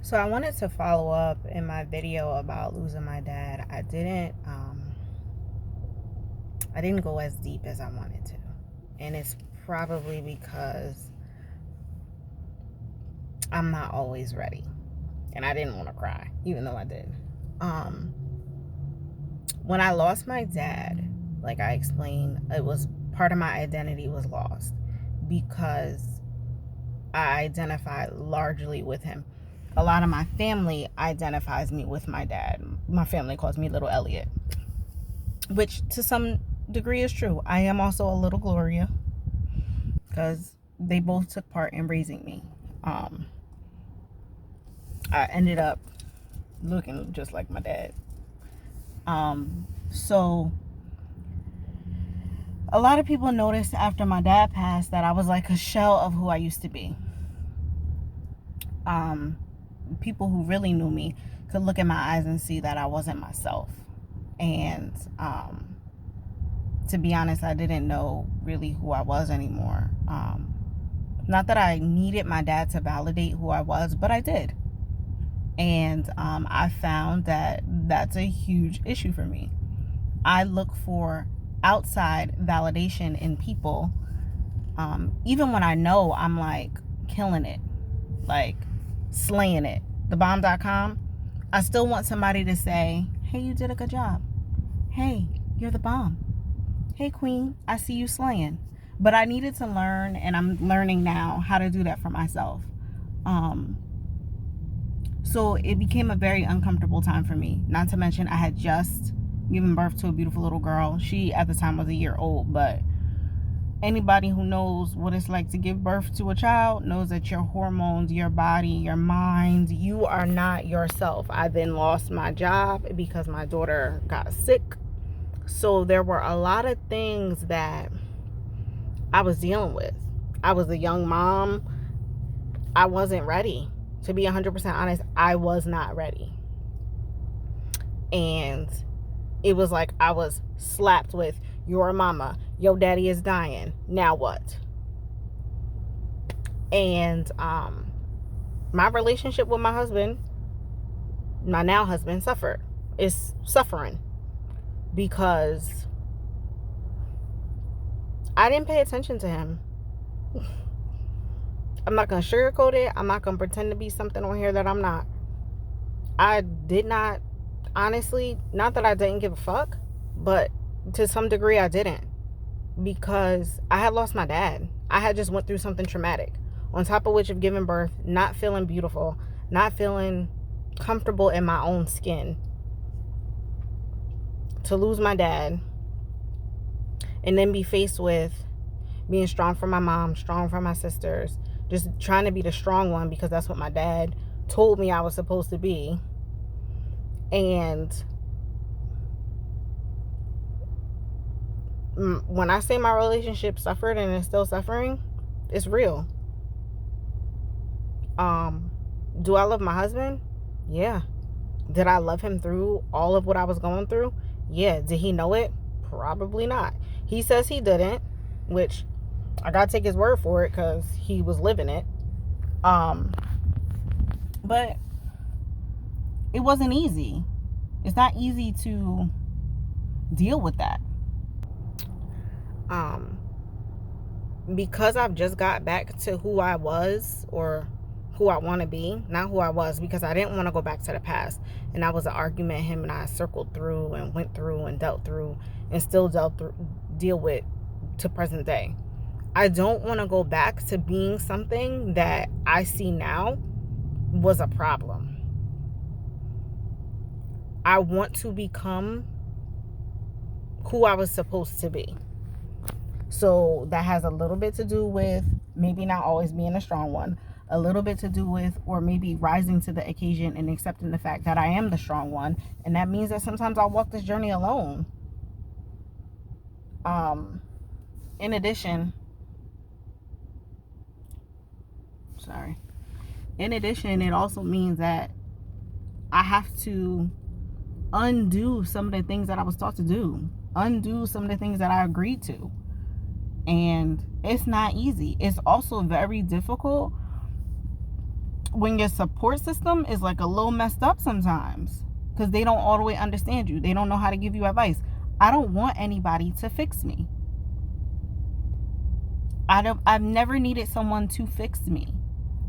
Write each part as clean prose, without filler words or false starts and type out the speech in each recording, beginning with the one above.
So I wanted to follow up in my video about losing my dad. I didn't go as deep as I wanted to. And it's probably because I'm not always ready. And I didn't want to cry, even though I did. When I lost my dad, like I explained, it was part of my identity was lost because I identified largely with him. A lot of my family identifies me with my dad. My family calls me Little Elliot, which to some degree is true. I am also a little Gloria because they both took part in raising me. I ended up looking just like my dad. So a lot of people noticed after my dad passed that I was like a shell of who I used to be. People who really knew me could look in my eyes and see that I wasn't myself. And to be honest, I didn't know really who I was anymore. Not that I needed my dad to validate who I was, but I did. And I found that that's a huge issue for me. I look for outside validation in people. Even when I know I'm like killing it, like slaying it, thebomb.com, I still want somebody to say, hey, you did a good job. Hey, you're the bomb. Hey, queen, I see you slaying. But I needed to learn, and I'm learning now how to do that for myself. So it became a very uncomfortable time for me. Not to mention I had just given birth to a beautiful little girl. She at the time was a year old, but anybody who knows what it's like to give birth to a child knows that your hormones, your body, your mind, you are not yourself. I then lost my job because my daughter got sick. So there were a lot of things that I was dealing with. I was a young mom. I wasn't ready. To be 100% honest, I was not ready. And it was like I was slapped with, you're a mama, your daddy is dying, now what? And my relationship with my husband, my now husband, is suffering because I didn't pay attention to him. I'm not going to sugarcoat it. I'm not going to pretend to be something on here that I'm not. I did not, honestly, not that I didn't give a fuck, but to some degree I didn't, because I had lost my dad. I had just went through something traumatic, on top of which of giving birth, not feeling beautiful, not feeling comfortable in my own skin, to lose my dad, and then be faced with being strong for my mom, strong for my sisters, just trying to be the strong one because that's what my dad told me I was supposed to be. And when I say my relationship suffered and is still suffering, it's real. Do I love my husband? Yeah. Did I love him through all of what I was going through? Yeah. Did he know it? Probably not. He says he didn't, which I gotta take his word for it because he was living it. But it wasn't easy. It's not easy to deal with that. Because I've just got back to who I was, or who I want to be, not who I was, because I didn't want to go back to the past. And that was an argument him and I circled through and went through and dealt through and still deal with to present day. I don't want to go back to being something that I see now was a problem. I want to become who I was supposed to be. So that has a little bit to do with maybe not always being a strong one, a little bit to do with, or maybe rising to the occasion and accepting the fact that I am the strong one. And that means that sometimes I'll walk this journey alone. In addition, it also means that I have to undo some of the things that I was taught to do, undo some of the things that I agreed to. And it's not easy. It's also very difficult when your support system is like a little messed up sometimes, because they don't all the way understand you. They don't know how to give you advice. I don't want anybody to fix me. I've never needed someone to fix me.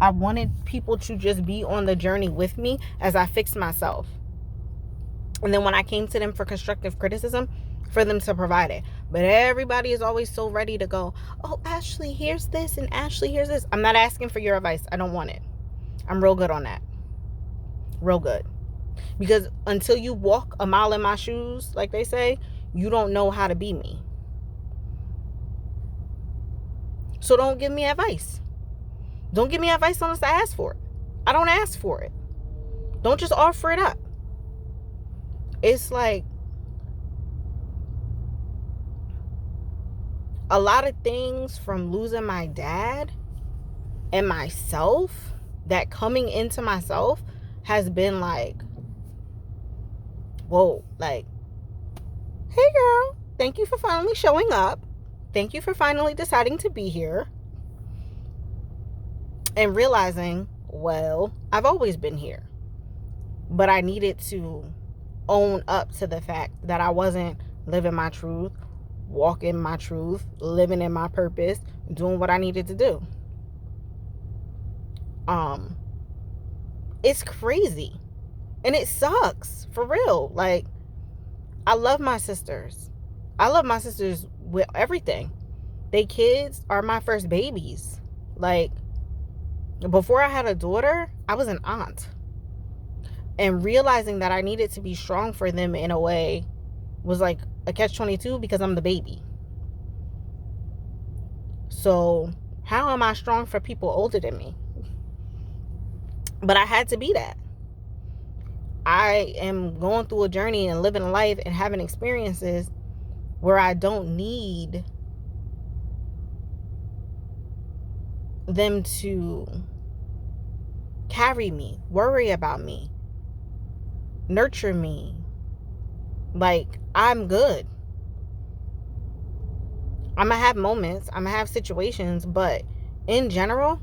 I wanted people to just be on the journey with me as I fixed myself. And then when I came to them for constructive criticism, for them to provide it. But everybody is always so ready to go, oh, Ashley, here's this, and Ashley, here's this. I'm not asking for your advice. I don't want it. I'm real good on that. Real good. Because until you walk a mile in my shoes, like they say, you don't know how to be me. So don't give me advice. Don't give me advice unless I ask for it. I don't ask for it. Don't just offer it up. It's like a lot of things from losing my dad and myself, that coming into myself has been like, whoa, like, hey girl, thank you for finally showing up. Thank you for finally deciding to be here. And realizing, well, I've always been here. But I needed to own up to the fact that I wasn't living my truth, walking my truth, living in my purpose, doing what I needed to do. It's crazy. And it sucks, for real. Like, I love my sisters. I love my sisters with everything. They kids are my first babies. Like, before I had a daughter, I was an aunt. And realizing that I needed to be strong for them in a way was like a catch-22 because I'm the baby. So how am I strong for people older than me? But I had to be that. I am going through a journey and living a life and having experiences where I don't need them to carry me, worry about me, nurture me. Like, I'm good. I'm gonna have moments, I'm gonna have situations, but in general,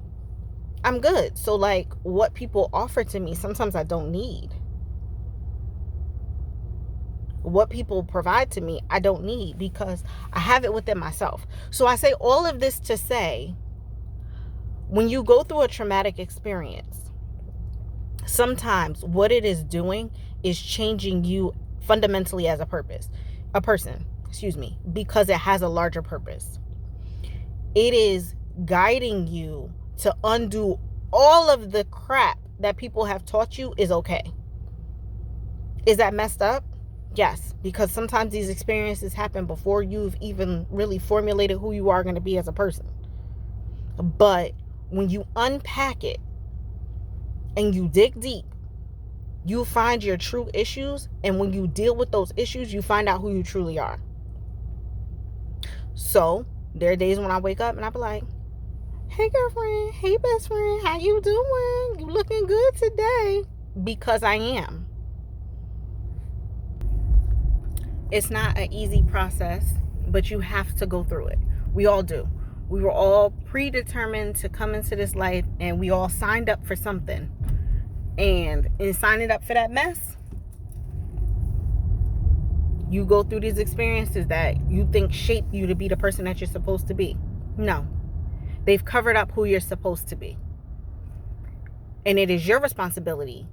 I'm good. So like, what people offer to me, sometimes I don't need. What people provide to me, I don't need, because I have it within myself. So I say all of this to say, when you go through a traumatic experience, sometimes what it is doing is changing you fundamentally as a person, because it has a larger purpose. It is guiding you to undo all of the crap that people have taught you is okay. Is that messed up? Yes, because sometimes these experiences happen before you've even really formulated who you are going to be as a person. But when you unpack it and you dig deep, you find your true issues. And when you deal with those issues, you find out who you truly are. So there are days when I wake up and I be like, hey girlfriend, hey best friend, how you doing? You looking good today. Because I am. It's not an easy process, but you have to go through it. We all do. We were all predetermined to come into this life, and we all signed up for something. And in signing up for that mess, you go through these experiences that you think shape you to be the person that you're supposed to be. No. They've covered up who you're supposed to be. And it is your responsibility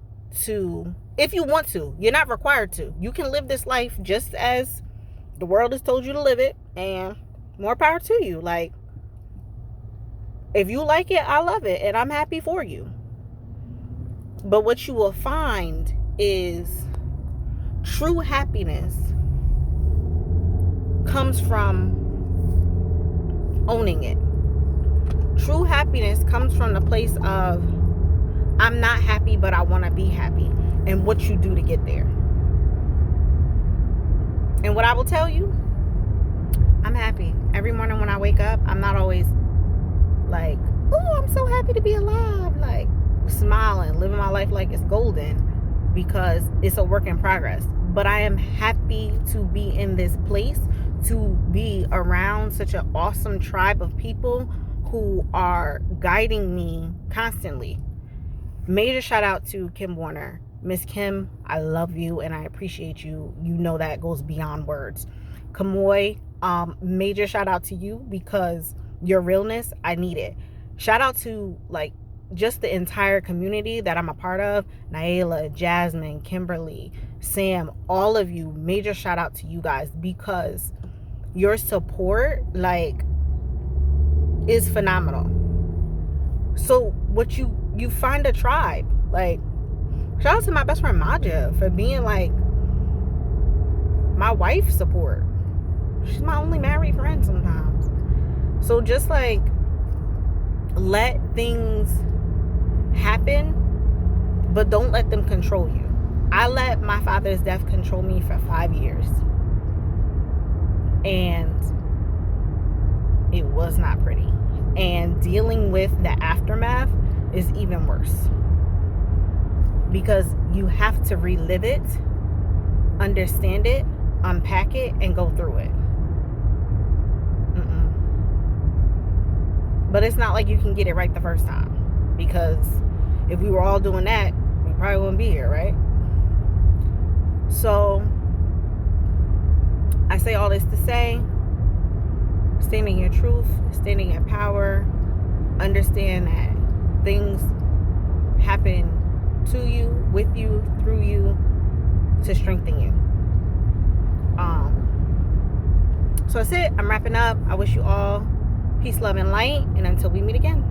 to, if you want to, you're not required to. You can live this life just as the world has told you to live it, and more power to you. Like, if you like it, I love it, and I'm happy for you. But what you will find is true happiness comes from owning it. True happiness comes from the place of, I'm not happy, but I want to be happy, and what you do to get there. And what I will tell you, I'm happy. Every morning when I wake up, I'm not always like, oh, I'm so happy to be alive, like smiling, living my life like it's golden, because it's a work in progress. But I am happy to be in this place, to be around such an awesome tribe of people who are guiding me constantly. Major shout out to Kim Warner. Miss Kim, I love you and I appreciate you. You know that goes beyond words. Kamoy, major shout out to you because your realness, I need it. Shout out to like just the entire community that I'm a part of. Naila, Jasmine, Kimberly, Sam, all of you. Major shout out to you guys because your support like is phenomenal. So what you find a tribe. Like, shout out to my best friend Maja for being like my wife support. She's my only married friend sometimes. So just like let things happen, but don't let them control you. I let my father's death control me for 5 years. And it was not pretty. And dealing with the aftermath is even worse. Because you have to relive it, understand it, unpack it, and go through it. But it's not like you can get it right the first time. Because if we were all doing that, we probably wouldn't be here, right? So, I say all this to say, standing in your truth, standing in power, understand that things happen to you, with you, through you, to strengthen you. So that's it. I'm wrapping up. I wish you all peace, love, and light. And until we meet again.